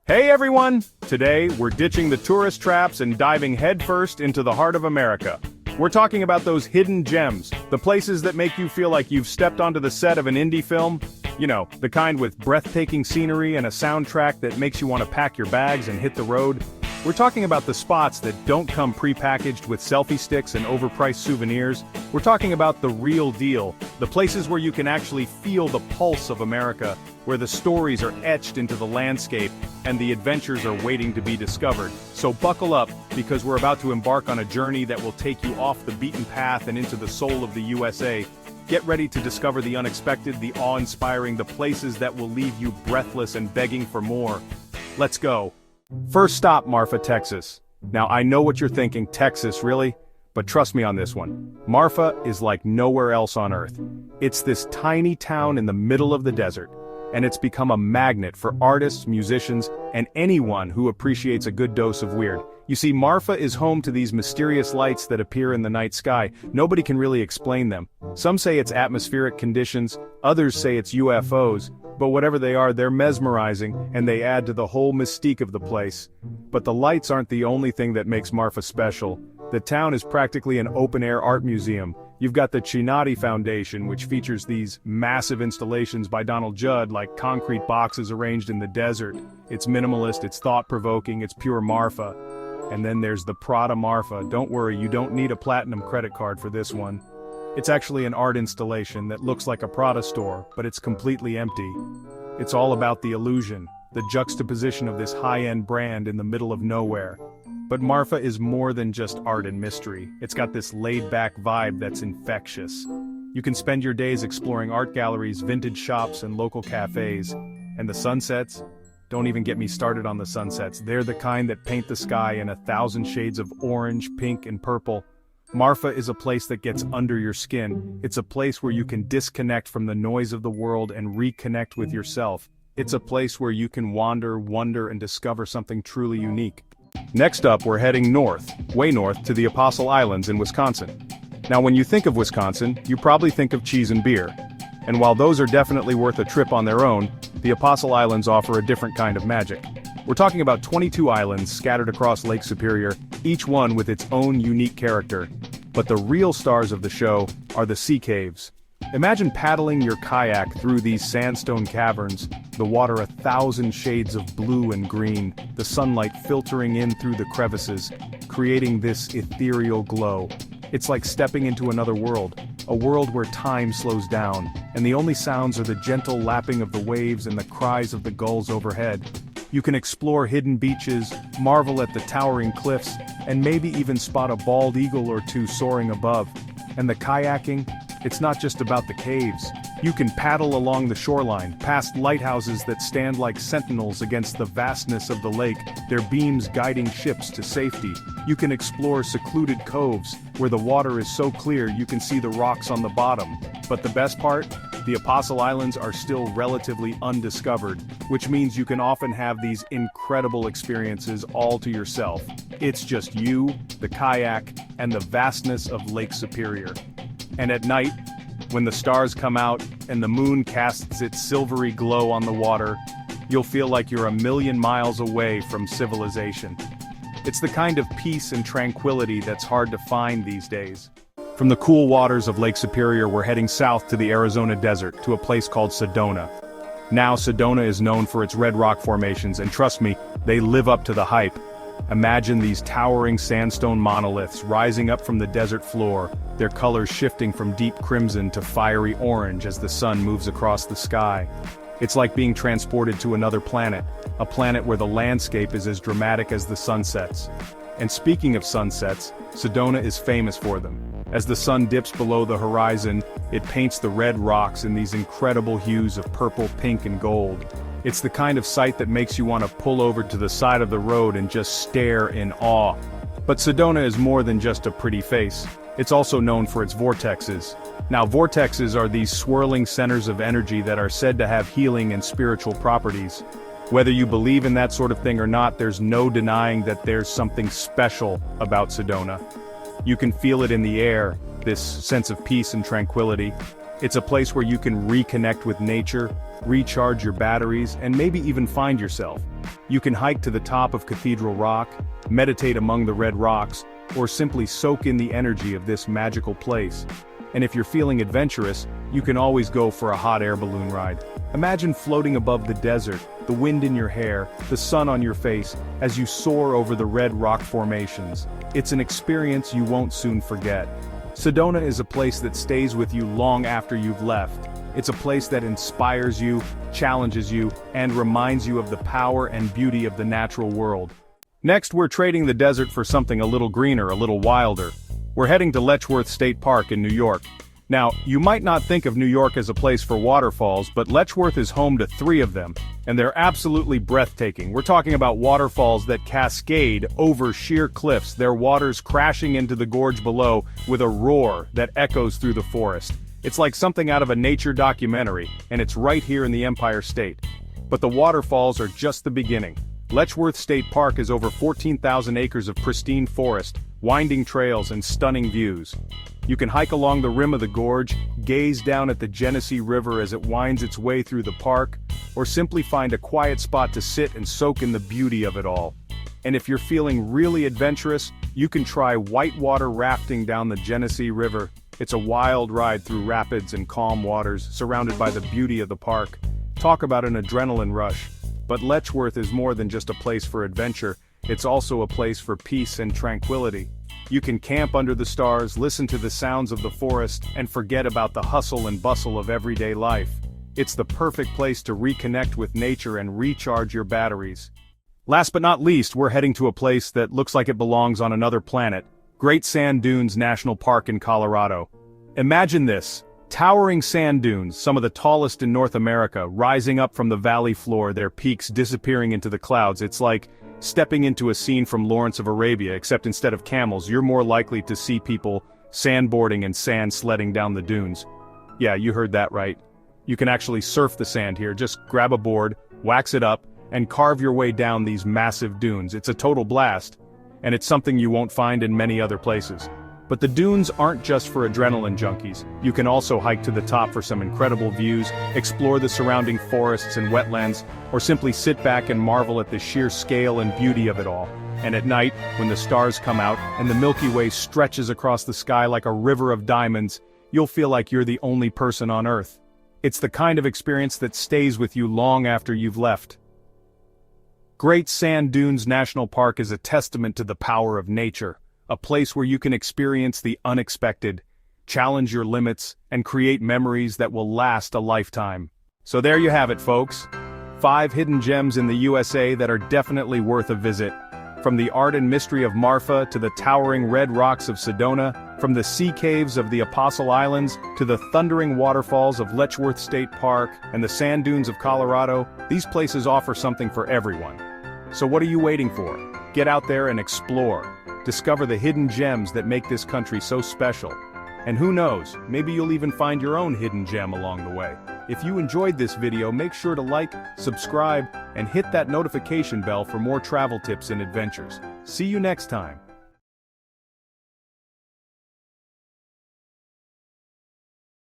Hey everyone! Today, we're ditching the tourist traps and diving headfirst into the heart of America. We're talking about those hidden gems, the places that make you feel like you've stepped onto the set of an indie film. You know, the kind with breathtaking scenery and a soundtrack that makes you want to pack your bags and hit the road. We're talking about the spots that don't come pre-packaged with selfie sticks and overpriced souvenirs. We're talking about the real deal, the places where you can actually feel the pulse of America, where the stories are etched into the landscape and the adventures are waiting to be discovered. So buckle up, because we're about to embark on a journey that will take you off the beaten path and into the soul of the USA. Get ready to discover the unexpected, the awe-inspiring, the places that will leave you breathless and begging for more. Let's go. First stop, Marfa, Texas. Now I know what you're thinking, Texas, really? But trust me on this one. Marfa is like nowhere else on Earth. It's this tiny town in the middle of the desert, and it's become a magnet for artists, musicians, and anyone who appreciates a good dose of weird. You see, Marfa is home to these mysterious lights that appear in the night sky. Nobody can really explain them. Some say it's atmospheric conditions, others say it's UFOs, but whatever they are, they're mesmerizing, and they add to the whole mystique of the place. But the lights aren't the only thing that makes Marfa special. The town is practically an open-air art museum. You've got the Chinati Foundation, which features these massive installations by Donald Judd, like concrete boxes arranged in the desert. It's minimalist, it's thought-provoking, it's pure Marfa. And then there's the Prada Marfa. Don't worry, you don't need a platinum credit card for this one. It's actually an art installation that looks like a Prada store, but it's completely empty. It's all about the illusion, the juxtaposition of this high-end brand in the middle of nowhere. But Marfa is more than just art and mystery. It's got this laid-back vibe that's infectious. You can spend your days exploring art galleries, vintage shops, and local cafes. And the sunsets? Don't even get me started on the sunsets. They're the kind that paint the sky in 1,000 shades of orange, pink, and purple. Marfa is a place that gets under your skin. It's a place where you can disconnect from the noise of the world and reconnect with yourself. It's a place where you can wander, wonder, and discover something truly unique. Next up, we're heading north, way north, to the Apostle Islands in Wisconsin. Now, when you think of Wisconsin, you probably think of cheese and beer. And while those are definitely worth a trip on their own, the Apostle Islands offer a different kind of magic. We're talking about 22 islands scattered across Lake Superior, each one with its own unique character. But the real stars of the show are the sea caves. Imagine paddling your kayak through these sandstone caverns, the water 1,000 shades of blue and green, the sunlight filtering in through the crevices, creating this ethereal glow. It's like stepping into another world, a world where time slows down, and the only sounds are the gentle lapping of the waves and the cries of the gulls overhead. You can explore hidden beaches, marvel at the towering cliffs, and maybe even spot a bald eagle or two soaring above. And the kayaking? It's not just about the caves. You can paddle along the shoreline, past lighthouses that stand like sentinels against the vastness of the lake, their beams guiding ships to safety. You can explore secluded coves, where the water is so clear you can see the rocks on the bottom. But the best part? The Apostle Islands are still relatively undiscovered, which means you can often have these incredible experiences all to yourself. It's just you, the kayak, and the vastness of Lake Superior. And at night, when the stars come out and the moon casts its silvery glow on the water, you'll feel like you're 1,000,000 miles away from civilization. It's the kind of peace and tranquility that's hard to find these days. From the cool waters of Lake Superior, we're heading south to the Arizona desert, to a place called Sedona. Now, Sedona is known for its red rock formations, and trust me, they live up to the hype. Imagine these towering sandstone monoliths rising up from the desert floor, their colors shifting from deep crimson to fiery orange as the sun moves across the sky. It's like being transported to another planet, a planet where the landscape is as dramatic as the sunsets. And speaking of sunsets, Sedona is famous for them. As the sun dips below the horizon, it paints the red rocks in these incredible hues of purple, pink, and gold. It's the kind of sight that makes you want to pull over to the side of the road and just stare in awe. But Sedona is more than just a pretty face. It's also known for its vortexes. Now, vortexes are these swirling centers of energy that are said to have healing and spiritual properties. Whether you believe in that sort of thing or not, there's no denying that there's something special about Sedona. You can feel it in the air, this sense of peace and tranquility. It's a place where you can reconnect with nature, recharge your batteries, and maybe even find yourself. You can hike to the top of Cathedral Rock, meditate among the red rocks, or simply soak in the energy of this magical place. And if you're feeling adventurous, you can always go for a hot air balloon ride. Imagine floating above the desert, the wind in your hair, the sun on your face, as you soar over the red rock formations. It's an experience you won't soon forget. Sedona is a place that stays with you long after you've left. It's a place that inspires you, challenges you, and reminds you of the power and beauty of the natural world. Next, we're trading the desert for something a little greener, a little wilder. We're heading to Letchworth State Park in New York. Now, you might not think of New York as a place for waterfalls, but Letchworth is home to 3 of them, and they're absolutely breathtaking. We're talking about waterfalls that cascade over sheer cliffs, their waters crashing into the gorge below with a roar that echoes through the forest. It's like something out of a nature documentary, and it's right here in the Empire State. But the waterfalls are just the beginning. Letchworth State Park is over 14,000 acres of pristine forest, winding trails and stunning views. You can hike along the rim of the gorge, gaze down at the Genesee River as it winds its way through the park, or simply find a quiet spot to sit and soak in the beauty of it all. And if you're feeling really adventurous, you can try whitewater rafting down the Genesee River. It's a wild ride through rapids and calm waters, surrounded by the beauty of the park. Talk about an adrenaline rush. But Letchworth is more than just a place for adventure, it's also a place for peace and tranquility. You can camp under the stars, listen to the sounds of the forest, and forget about the hustle and bustle of everyday life. It's the perfect place to reconnect with nature and recharge your batteries. Last but not least, we're heading to a place that looks like it belongs on another planet, Great Sand Dunes National Park in Colorado. Imagine this. Towering sand dunes, some of the tallest in North America, rising up from the valley floor, their peaks disappearing into the clouds. It's like stepping into a scene from Lawrence of Arabia, except instead of camels, you're more likely to see people sandboarding and sand sledding down the dunes. Yeah, you heard that right. You can actually surf the sand here. Just grab a board, wax it up, and carve your way down these massive dunes. It's a total blast, and it's something you won't find in many other places. But the dunes aren't just for adrenaline junkies. You can also hike to the top for some incredible views, explore the surrounding forests and wetlands, or simply sit back and marvel at the sheer scale and beauty of it all. And at night, when the stars come out and the Milky Way stretches across the sky like a river of diamonds, you'll feel like you're the only person on Earth. It's the kind of experience that stays with you long after you've left. Great Sand Dunes National Park is a testament to the power of nature. A place where you can experience the unexpected, challenge your limits, and create memories that will last a lifetime. So there you have it, folks. 5 hidden gems in the USA that are definitely worth a visit. From the art and mystery of Marfa to the towering red rocks of Sedona, from the sea caves of the Apostle Islands to the thundering waterfalls of Letchworth State Park and the sand dunes of Colorado, these places offer something for everyone. So what are you waiting for? Get out there and explore. Discover the hidden gems that make this country so special. And who knows, maybe you'll even find your own hidden gem along the way. If you enjoyed this video, make sure to like, subscribe, and hit that notification bell for more travel tips and adventures. See you next time.